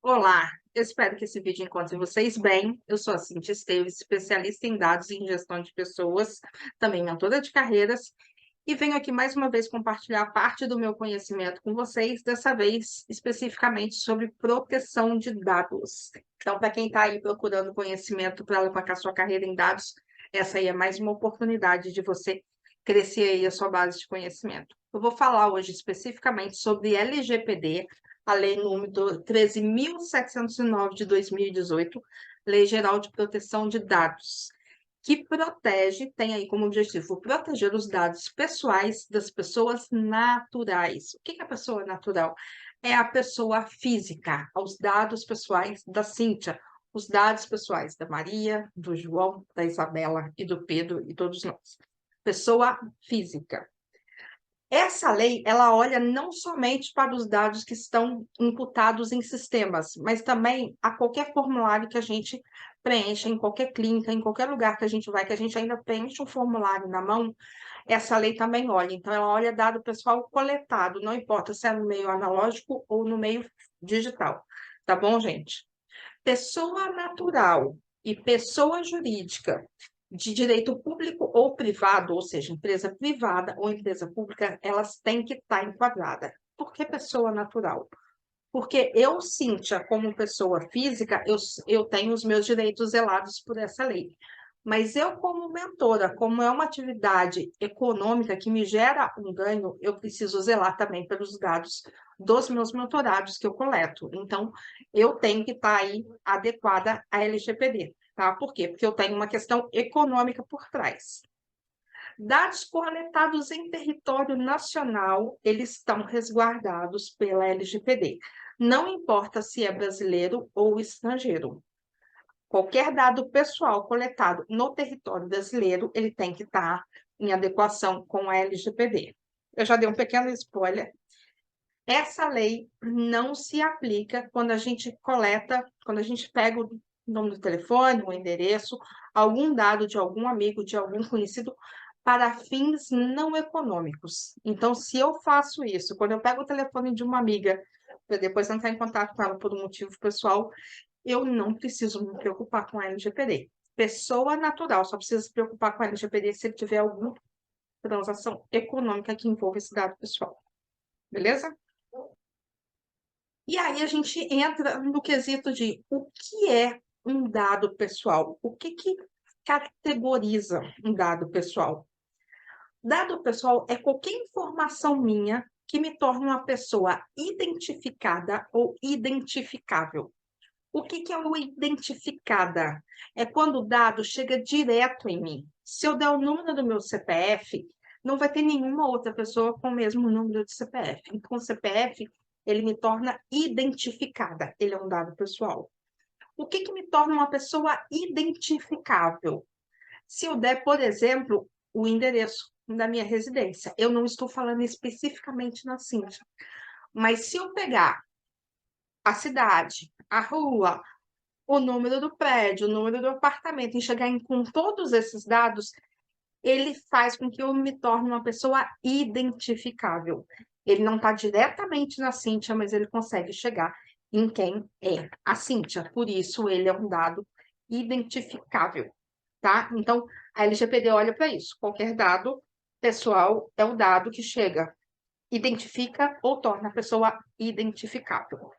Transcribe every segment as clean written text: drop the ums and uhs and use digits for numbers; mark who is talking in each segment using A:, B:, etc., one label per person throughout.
A: Olá, eu espero que esse vídeo encontre vocês bem. Eu sou a Cintia Esteves, especialista em dados e em gestão de pessoas, também mentora de carreiras, e venho aqui mais uma vez compartilhar parte do meu conhecimento com vocês, dessa vez especificamente sobre proteção de dados. Então, para quem está aí procurando conhecimento para alavancar sua carreira em dados, essa aí é mais uma oportunidade de você crescer aí a sua base de conhecimento. Eu vou falar hoje especificamente sobre LGPD, a Lei número 13.709 de 2018, Lei Geral de Proteção de Dados, que protege, tem aí como objetivo proteger os dados pessoais das pessoas naturais. O que é a pessoa natural? É a pessoa física, os dados pessoais da Cíntia, os dados pessoais da Maria, do João, da Isabela e do Pedro e todos nós. Pessoa física. Essa lei, ela olha não somente para os dados que estão imputados em sistemas, mas também a qualquer formulário que a gente preencha em qualquer clínica, em qualquer lugar que a gente vai, que a gente ainda preenche um formulário na mão, essa lei também olha. Então, ela olha dado pessoal coletado, não importa se é no meio analógico ou no meio digital. Tá bom, gente? Pessoa natural e pessoa jurídica de direito público ou privado, ou seja, empresa privada ou empresa pública, elas têm que estar enquadradas. Por que pessoa natural? Porque eu, Cíntia, como pessoa física, eu tenho os meus direitos zelados por essa lei. Mas eu, como mentora, como é uma atividade econômica que me gera um ganho, eu preciso zelar também pelos dados dos meus mentorados que eu coleto. Então, eu tenho que estar aí adequada à LGPD, tá? Por quê? Porque eu tenho uma questão econômica por trás. Dados coletados em território nacional, eles estão resguardados pela LGPD. Não importa se é brasileiro ou estrangeiro. Qualquer dado pessoal coletado no território brasileiro, ele tem que estar em adequação com a LGPD. Eu já dei um pequeno spoiler. Essa lei não se aplica quando a gente coleta, quando a gente pega o nome do telefone, o endereço, algum dado de algum amigo, de algum conhecido, para fins não econômicos. Então, se eu faço isso, quando eu pego o telefone de uma amiga, para depois entrar em contato com ela por um motivo pessoal, eu não preciso me preocupar com a LGPD. Pessoa natural só precisa se preocupar com a LGPD se ele tiver alguma transação econômica que envolva esse dado pessoal. Beleza? E aí a gente entra no quesito de o que é um dado pessoal? O que categoriza um dado pessoal? Dado pessoal é qualquer informação minha que me torne uma pessoa identificada ou identificável. O que é o identificada? É quando o dado chega direto em mim. Se eu der o número do meu CPF, não vai ter nenhuma outra pessoa com o mesmo número de CPF. Então, o CPF, ele me torna identificada. Ele é um dado pessoal. O que me torna uma pessoa identificável? Se eu der, por exemplo, o endereço da minha residência. Eu não estou falando especificamente na Cintia, mas se eu pegar a cidade, a rua, o número do prédio, o número do apartamento, e chegar com todos esses dados, ele faz com que eu me torne uma pessoa identificável. Ele não está diretamente na Cíntia, mas ele consegue chegar em quem é a Cíntia. Por isso, ele é um dado identificável, tá? Então, a LGPD olha para isso. Qualquer dado pessoal é o dado que chega, identifica ou torna a pessoa identificável.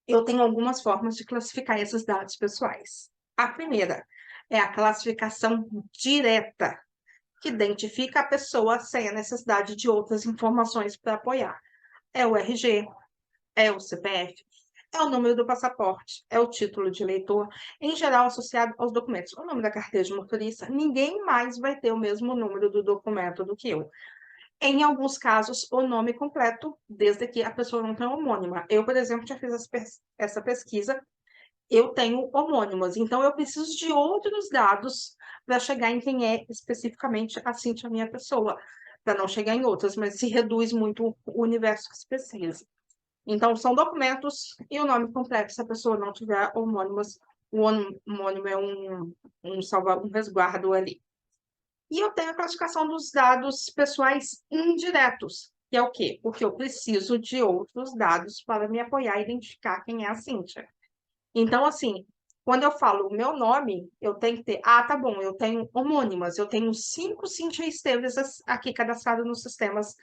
A: Eu tenho algumas formas de classificar esses dados pessoais. A primeira é a classificação direta, que identifica a pessoa sem a necessidade de outras informações para apoiar. É o RG, é o CPF, é o número do passaporte, é o título de eleitor, em geral associado aos documentos. O nome da carteira de motorista, ninguém mais vai ter o mesmo número do documento do que eu. Em alguns casos, o nome completo, desde que a pessoa não tenha homônima. Eu, por exemplo, já fiz essa pesquisa, eu tenho homônimos, então eu preciso de outros dados para chegar em quem é especificamente a Cintia, a minha pessoa, para não chegar em outras, mas se reduz muito o universo que se precisa. Então, são documentos e o nome completo, se a pessoa não tiver homônimos, o homônimo é um resguardo ali. E eu tenho a classificação dos dados pessoais indiretos. que é o quê? Porque eu preciso de outros dados para me apoiar e identificar quem é a Cíntia. Então, assim, quando eu falo o meu nome, eu tenho que ter. Ah, tá bom, eu tenho homônimas, eu tenho 5 Cíntia Esteves aqui cadastradas nos sistemas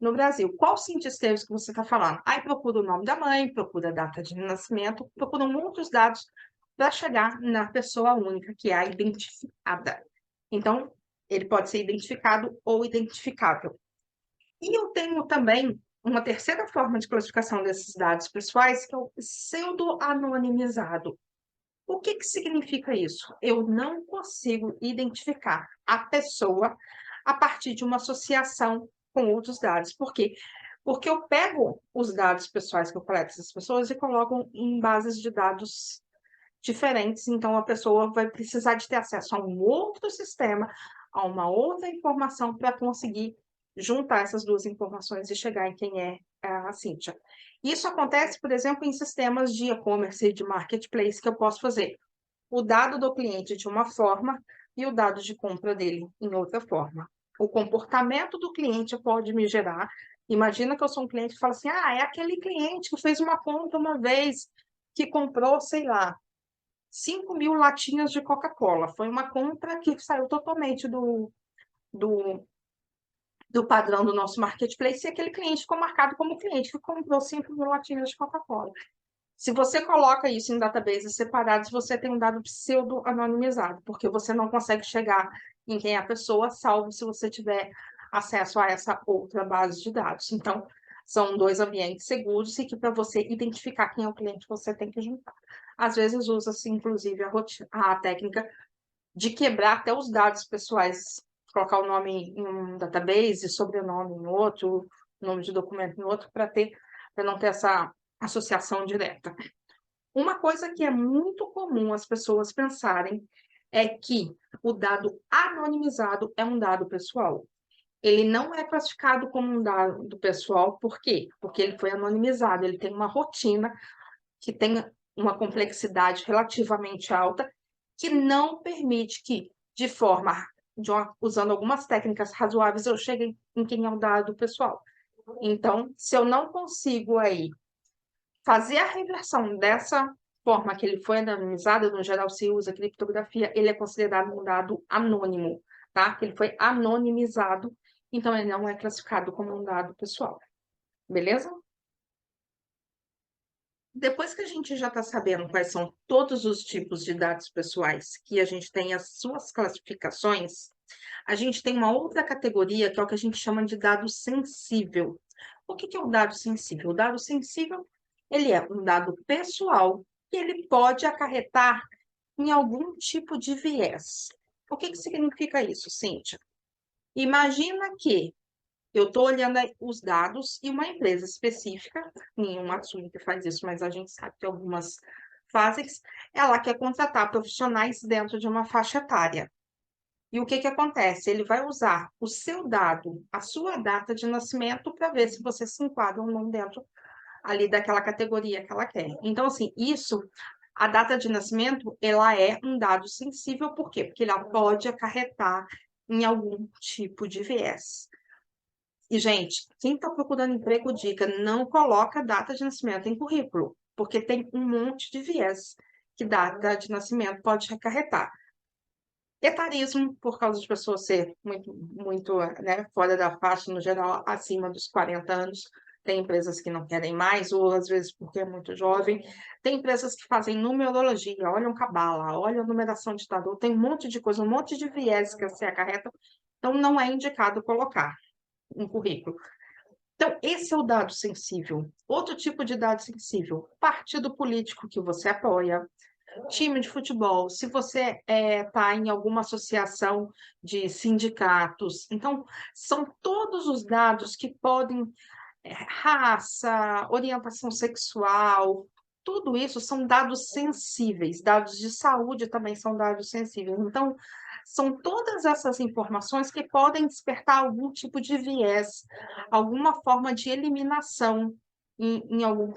A: no Brasil. Qual Cíntia Esteves que você está falando? Aí procura o nome da mãe, procura a data de nascimento, procura muitos dados para chegar na pessoa única, que é a identificada. Então, ele pode ser identificado ou identificável. E eu tenho também uma terceira forma de classificação desses dados pessoais, que é o pseudo-anonimizado. O que significa isso? Eu não consigo identificar a pessoa a partir de uma associação com outros dados. Por quê? Porque eu pego os dados pessoais que eu coleto dessas pessoas e coloco em bases de dados diferentes, então a pessoa vai precisar de ter acesso a um outro sistema, a uma outra informação para conseguir juntar essas duas informações e chegar em quem é a Cíntia. Isso acontece, por exemplo, em sistemas de e-commerce e de marketplace que eu posso fazer o dado do cliente de uma forma e o dado de compra dele em outra forma. O comportamento do cliente pode me gerar. Imagina que eu sou um cliente que fala assim: ah, é aquele cliente que fez uma compra uma vez, que comprou, sei lá, 5.000 latinhas de Coca-Cola. Foi uma compra que saiu totalmente do, do padrão do nosso marketplace e aquele cliente ficou marcado como cliente que comprou 5.000 latinhas de Coca-Cola. Se você coloca isso em databases separados, você tem um dado pseudo-anonimizado, porque você não consegue chegar em quem é a pessoa, salvo se você tiver acesso a essa outra base de dados. Então, são dois ambientes seguros e que para você identificar quem é o cliente, você tem que juntar. Às vezes usa-se, inclusive, a técnica de quebrar até os dados pessoais, colocar o nome em um database, sobrenome em outro, nome de documento em outro, para não ter essa associação direta. Uma coisa que é muito comum as pessoas pensarem é que o dado anonimizado é um dado pessoal. Ele não é classificado como um dado pessoal, por quê? Porque ele foi anonimizado, ele tem uma rotina que tem uma complexidade relativamente alta, que não permite que, usando algumas técnicas razoáveis, eu chegue em quem é o dado pessoal. Então, se eu não consigo aí fazer a reversão dessa forma que ele foi anonimizado, no geral se usa criptografia, ele é considerado um dado anônimo, tá? Ele foi anonimizado, então ele não é classificado como um dado pessoal. Beleza? Depois que a gente já está sabendo quais são todos os tipos de dados pessoais, que a gente tem as suas classificações, a gente tem uma outra categoria que é o que a gente chama de dado sensível. O que é o dado sensível? O dado sensível, ele é um dado pessoal que ele pode acarretar em algum tipo de viés. O que significa isso, Cíntia? Imagina que eu estou olhando os dados e uma empresa específica, nenhuma Atsumi que faz isso, mas a gente sabe que algumas fazem, ela quer contratar profissionais dentro de uma faixa etária. E o que acontece? Ele vai usar o seu dado, a sua data de nascimento, para ver se você se enquadra ou não dentro ali daquela categoria que ela quer. Então, assim, a data de nascimento, ela é um dado sensível, por quê? Porque ela pode acarretar em algum tipo de viés. E, gente, quem está procurando emprego, dica, não coloca data de nascimento em currículo, porque tem um monte de viés que data de nascimento pode acarretar. Etarismo, por causa de pessoas ser muito né, fora da faixa, no geral, acima dos 40 anos. Tem empresas que não querem mais, ou às vezes porque é muito jovem. Tem empresas que fazem numerologia, olham cabala, olham numeração de estado, tem um monte de coisa, um monte de viés que se acarretam. Então, não é indicado colocar um currículo. Então, esse é o dado sensível. Outro tipo de dado sensível, partido político que você apoia, time de futebol, se você está em alguma associação de sindicatos. Então, são todos os dados que podem, raça, orientação sexual, tudo isso são dados sensíveis, dados de saúde também são dados sensíveis. Então, são todas essas informações que podem despertar algum tipo de viés, alguma forma de eliminação em algum,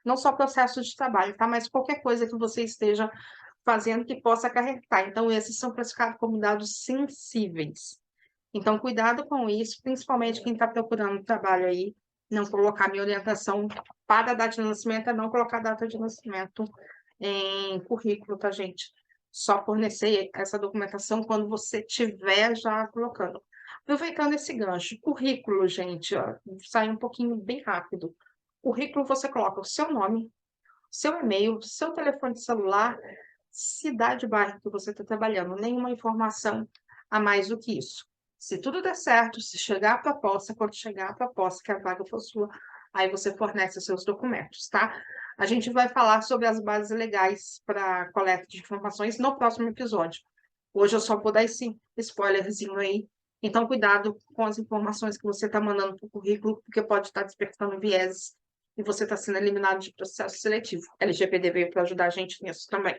A: não só processo de trabalho, tá? Mas qualquer coisa que você esteja fazendo que possa acarretar. Então, esses são classificados como dados sensíveis. Então, cuidado com isso, principalmente quem está procurando trabalho aí, não colocar minha orientação para a data de nascimento é não colocar data de nascimento em currículo, tá, gente? Só fornecer essa documentação quando você tiver já colocando. Aproveitando esse gancho, currículo, gente, ó, sai um pouquinho bem rápido. Currículo você coloca o seu nome, seu e-mail, seu telefone celular, cidade e bairro que você está trabalhando, nenhuma informação a mais do que isso. Se tudo der certo, se chegar a proposta, quando chegar a proposta que a vaga for sua, aí você fornece os seus documentos, tá? A gente vai falar sobre as bases legais para coleta de informações no próximo episódio. Hoje eu só vou dar esse spoilerzinho aí. Então, cuidado com as informações que você está mandando para o currículo, porque pode estar despertando vieses e você está sendo eliminado de processo seletivo. LGPD veio para ajudar a gente nisso também.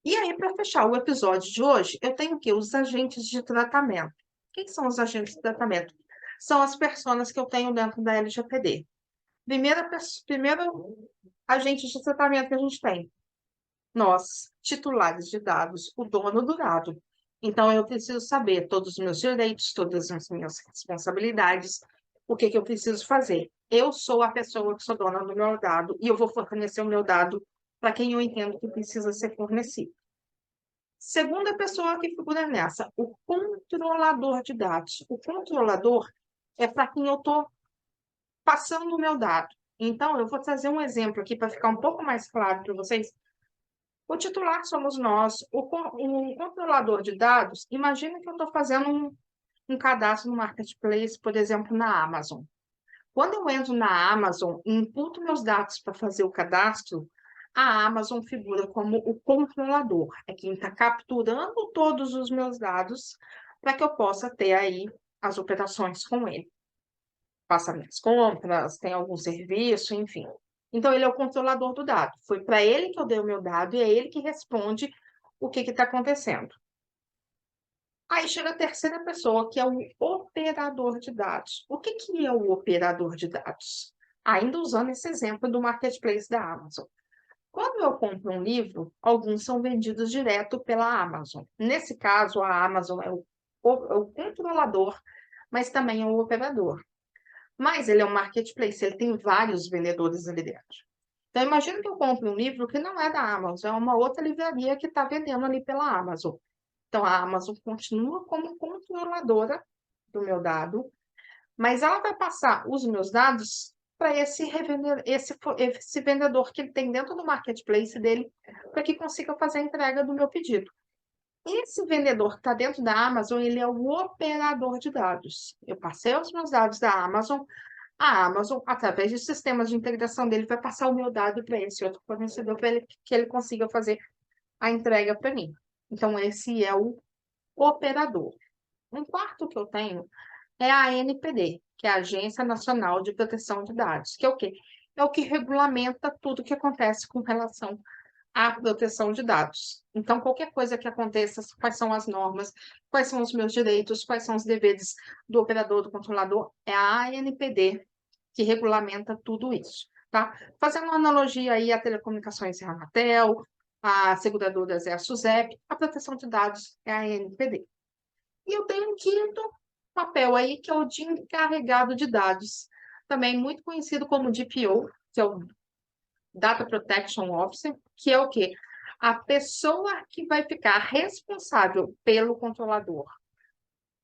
A: E aí, para fechar o episódio de hoje, eu tenho aqui os agentes de tratamento. Quem são os agentes de tratamento? São as pessoas que eu tenho dentro da LGPD. Primeiro agente de tratamento que a gente tem. Nós, titulares de dados, o dono do dado. Então, eu preciso saber todos os meus direitos, todas as minhas responsabilidades, o que eu preciso fazer. Eu sou a pessoa que sou dona do meu dado e eu vou fornecer o meu dado para quem eu entendo que precisa ser fornecido. Segunda pessoa que figura nessa, o controlador de dados. O controlador é para quem eu estou passando o meu dado. Então, eu vou trazer um exemplo aqui para ficar um pouco mais claro para vocês. O titular somos nós. O controlador de dados, imagina que eu estou fazendo um cadastro no Marketplace, por exemplo, na Amazon. Quando eu entro na Amazon e imputo meus dados para fazer o cadastro, a Amazon figura como o controlador. É quem está capturando todos os meus dados para que eu possa ter aí as operações com ele. Passa minhas compras, tem algum serviço, enfim. Então, ele é o controlador do dado. Foi para ele que eu dei o meu dado e é ele que responde o que está acontecendo. Aí chega a terceira pessoa, que é o operador de dados. O que é o operador de dados? Ainda usando esse exemplo do Marketplace da Amazon. Quando eu compro um livro, alguns são vendidos direto pela Amazon. Nesse caso, a Amazon é o controlador, mas também é o operador. Mas ele é um marketplace, ele tem vários vendedores ali dentro. Então, imagina que eu compro um livro que não é da Amazon, é uma outra livraria que está vendendo ali pela Amazon. Então, a Amazon continua como controladora do meu dado, mas ela vai passar os meus dados para esse vendedor que ele tem dentro do marketplace dele, para que consiga fazer a entrega do meu pedido. Esse vendedor que está dentro da Amazon, ele é o operador de dados. Eu passei os meus dados da Amazon, a Amazon, através de sistemas de integração dele, vai passar o meu dado para esse outro fornecedor, para que ele consiga fazer a entrega para mim. Então, esse é o operador. Um quarto que eu tenho é a ANPD, que é a Agência Nacional de Proteção de Dados, que é o quê? É o que regulamenta tudo que acontece com relação à proteção de dados. Então, qualquer coisa que aconteça, quais são as normas, quais são os meus direitos, quais são os deveres do operador, do controlador, é a ANPD que regulamenta tudo isso, tá? Fazendo uma analogia aí a telecomunicações é a Anatel, a seguradoras é a SUSEP, a proteção de dados é a ANPD. E eu tenho um quinto papel aí, que é o de encarregado de dados, também muito conhecido como DPO, que é o Data Protection Officer, que é o quê? A pessoa que vai ficar responsável pelo controlador.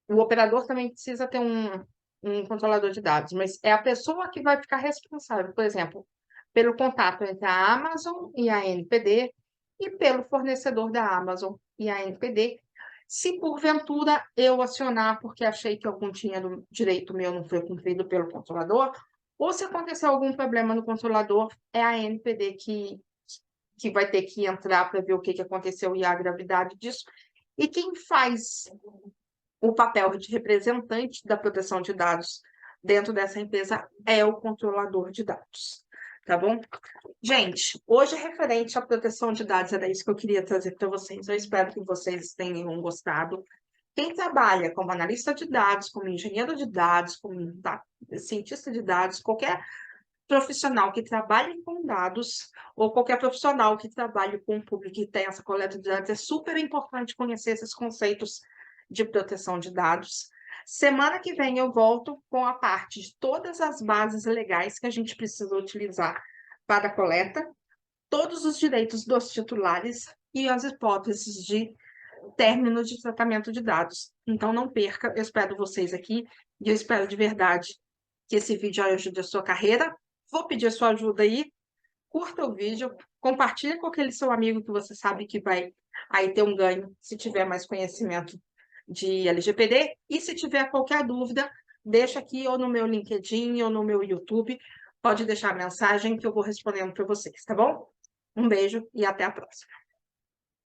A: O operador também precisa ter um controlador de dados, mas é a pessoa que vai ficar responsável, por exemplo, pelo contato entre a Amazon e a NPD e pelo fornecedor da Amazon e a NPD. Se porventura eu acionar porque achei que algum direito meu não foi cumprido pelo controlador, ou se acontecer algum problema no controlador, é a NPD que vai ter que entrar para ver o que aconteceu e a gravidade disso. E quem faz o papel de representante da proteção de dados dentro dessa empresa é o controlador de dados, tá bom? Gente, hoje é referente à proteção de dados, era isso que eu queria trazer para vocês. Eu espero que vocês tenham gostado. Quem trabalha como analista de dados, como engenheiro de dados, como cientista de dados, qualquer profissional que trabalhe com dados, ou qualquer profissional que trabalhe com o público que tem essa coleta de dados, é super importante conhecer esses conceitos de proteção de dados. Semana que vem eu volto com a parte de todas as bases legais que a gente precisa utilizar para a coleta, todos os direitos dos titulares e as hipóteses de término de tratamento de dados. Então não perca, eu espero vocês aqui e eu espero de verdade que esse vídeo ajude a sua carreira. Vou pedir a sua ajuda aí, curta o vídeo, compartilhe com aquele seu amigo que você sabe que vai aí ter um ganho se tiver mais conhecimento de LGPD. E se tiver qualquer dúvida, deixa aqui ou no meu LinkedIn ou no meu YouTube. Pode deixar a mensagem que eu vou respondendo para vocês, tá bom? Um beijo e até a próxima.